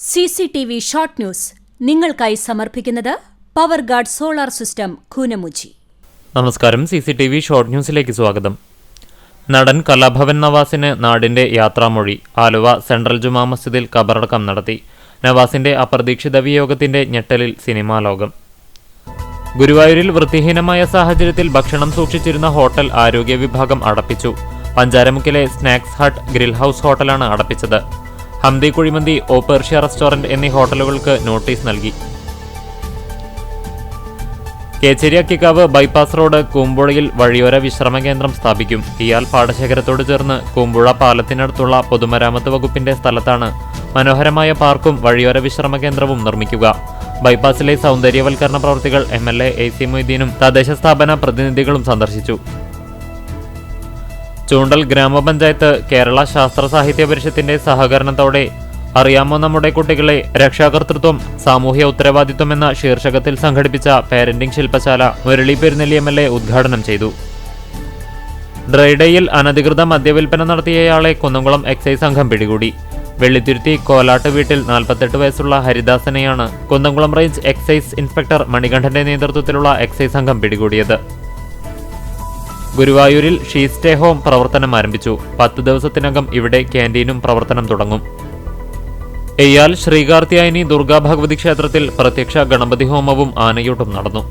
CCTV short news നിങ്ങൾക്കായി സമർപ്പിക്കുന്നത് power guard solar system Koonamuchi. നമസ്കാരം. CCTV ഷോർട്ട് ന്യൂസിലേക്ക് സ്വാഗതം. നടൻ കലാഭവൻ നവാസിന് നാടിന്റെ യാത്രാമൊഴി. ആലുവ സെൻട്രൽ ജുമാ മസ്ജിദിൽ ഖബറടക്കം നടത്തി. നവാസിന്റെ അപ്രതീക്ഷിത വിയോഗത്തിന്റെ ഞെട്ടലിൽ സിനിമാ ലോകം. ഗുരുവായൂരിൽ വൃത്തിഹീനമായ സാഹചര്യത്തിൽ ഭക്ഷണം സൂക്ഷിച്ചിരുന്ന ഹോട്ടൽ ആരോഗ്യ വിഭാഗം അടപ്പിച്ചു. പഞ്ചാരമുക്കിലെ സ്നാക്സ് ഹട്ട് ഗ്രിൽ ഹൌസ് ഹോട്ടലാണ് അടപ്പിച്ചത്. ഹംദി കുഴിമന്തി, ഓ പേർഷ്യ റെസ്റ്റോറന്റ് എന്നീ ഹോട്ടലുകൾക്ക് നോട്ടീസ് നൽകി. കേച്ചേരി അക്കിക്കാവ് ബൈപ്പാസ് റോഡ് കൂമ്പുഴയിൽ വഴിയോര വിശ്രമ കേന്ദ്രം സ്ഥാപിക്കും. ഇയാൾ പാടശേഖരത്തോട് ചേർന്ന് കൂമ്പുഴ പാലത്തിനടുത്തുള്ള പൊതുമരാമത്ത് വകുപ്പിന്റെ സ്ഥലത്താണ് മനോഹരമായ പാർക്കും വഴിയോര വിശ്രമ കേന്ദ്രവും നിർമ്മിക്കുക. ബൈപ്പാസിലെ സൗന്ദര്യവൽക്കരണ പ്രവൃത്തികൾ MLA AC മൊയ്തീനും തദ്ദേശ സ്ഥാപന പ്രതിനിധികളും സന്ദർശിച്ചു. ചൂണ്ടൽ ഗ്രാമപഞ്ചായത്ത് കേരള ശാസ്ത്ര സാഹിത്യ പരിഷത്തിന്റെ സഹകരണത്തോടെ അറിയാമോ നമ്മുടെ കുട്ടികളെ രക്ഷാകർതൃത്വം സാമൂഹ്യ ഉത്തരവാദിത്വം എന്ന ശീർഷകത്തിൽ സംഘടിപ്പിച്ച പാരന്റിംഗ് ശില്പശാല മുരളി പെരുന്നെല്ലി MLA ഉദ്ഘാടനം ചെയ്തു. ഡ്രൈഡേയിൽ അനധികൃത മദ്യവിൽപ്പന നടത്തിയയാളെ കുന്നംകുളം എക്സൈസ് സംഘം പിടികൂടി. വെള്ളിത്തുരുത്തി കോലാട്ട് വീട്ടിൽ 48 വയസ്സുള്ള ഹരിദാസനെയാണ് കുന്നംകുളം റേഞ്ച് എക്സൈസ് ഇൻസ്പെക്ടർ മണികണ്ഠന്റെ നേതൃത്വത്തിലുള്ള എക്സൈസ് സംഘം പിടികൂടിയത്. ഗുരുവായൂരിൽ ഷീ സ്റ്റേ ഹോം പ്രവർത്തനം ആരംഭിച്ചു. 10 ദിവസത്തിനകം ഇവിടെ ക്യാന്റീനും പ്രവർത്തനം തുടങ്ങും. എയ്യാൽ ശ്രീകാർത്തിയായനി ദുർഗാ ഭഗവതി ക്ഷേത്രത്തിൽ പ്രത്യക്ഷ ഗണപതി ഹോമവും ആനയൂട്ടും നടന്നു.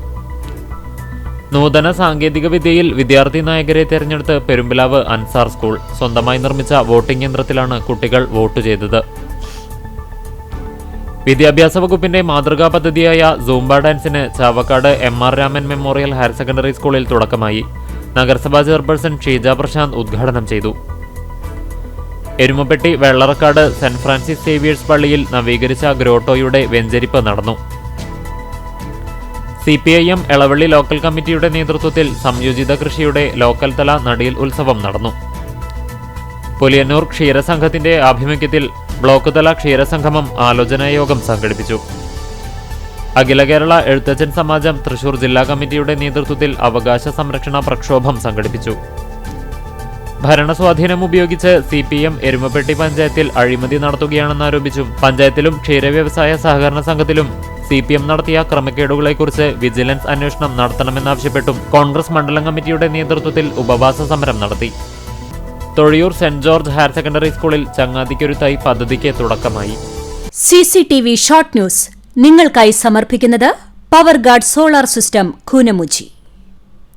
നൂതന സാങ്കേതിക വിദ്യയിൽ വിദ്യാർത്ഥി നായകരെ തെരഞ്ഞെടുത്ത് പെരുമ്പിലാവ് അൻസാർ സ്കൂൾ. സ്വന്തമായി നിർമ്മിച്ച വോട്ടിംഗ് യന്ത്രത്തിലാണ് കുട്ടികൾ വോട്ട് ചെയ്തത്. വിദ്യാഭ്യാസ വകുപ്പിന്റെ മാതൃകാ പദ്ധതിയായ സൂംബ ഡാൻസിന് Chavakkad MR Raman memorial higher secondary സ്കൂളിൽ തുടക്കമായി. നഗരസഭാ ചെയർപേഴ്സൺ ഷീജ പ്രശാന്ത് ഉദ്ഘാടനം ചെയ്തു. Erumapetty Vellarakkad saint Francis Xavier's പള്ളിയിൽ നവീകരിച്ച ഗ്രോട്ടോയുടെ വെഞ്ചരിപ്പ് നടന്നു. CPIM എളവള്ളി ലോക്കൽ കമ്മിറ്റിയുടെ നേതൃത്വത്തിൽ സംയോജിത കൃഷിയുടെ ലോക്കൽ തല നടീൽ ഉത്സവം നടന്നു. പുലിയന്നൂർ ക്ഷീരസംഘത്തിന്റെ ആഭിമുഖ്യത്തിൽ ബ്ലോക്ക് തല ക്ഷീരസംഗമം ആലോചനായോഗം സംഘടിപ്പിച്ചു. അഖില കേരള എഴുത്തച്ഛൻ സമാജം തൃശൂർ ജില്ലാ കമ്മിറ്റിയുടെ നേതൃത്വത്തിൽ അവകാശ സംരക്ഷണ പ്രക്ഷോഭം സംഘടിപ്പിച്ചു. ഭരണസ്വാധീനം ഉപയോഗിച്ച് CPM എരുമപ്പെട്ടി പഞ്ചായത്തിൽ അഴിമതി നടത്തുകയാണെന്നാരോപിച്ചും പഞ്ചായത്തിലും ക്ഷീരവ്യവസായ സഹകരണ സംഘത്തിലും CPM നടത്തിയ ക്രമക്കേടുകളെക്കുറിച്ച് വിജിലൻസ് അന്വേഷണം നടത്തണമെന്നാവശ്യപ്പെട്ടും കോൺഗ്രസ് മണ്ഡലം കമ്മിറ്റിയുടെ നേതൃത്വത്തിൽ ഉപവാസ സമരം നടത്തി. Thozhiyur saint George higher secondary സ്കൂളിൽ ചങ്ങാതിക്കൊരുത്തായി പദ്ധതിക്ക് തുടക്കമായി. CCTV ഷോർട്ട് ന്യൂസ് നിങ്ങൾക്കായി സമർപ്പിക്കുന്നത് power guard solar system Koonamuchi.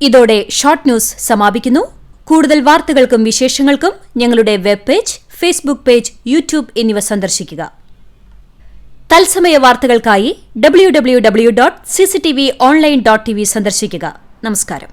ഇതോടെ ഷോർട്ട് ന്യൂസ് സമാപിക്കുന്നു. കൂടുതൽ വാർത്തകൾക്കും വിശേഷങ്ങൾക്കും ഞങ്ങളുടെ web page, Facebook page, YouTube എന്നിവ സന്ദർശിക്കുക. തത്സമയ വാർത്തകൾക്കായി www.cctv online.tv സന്ദർശിക്കുക. നമസ്കാരം.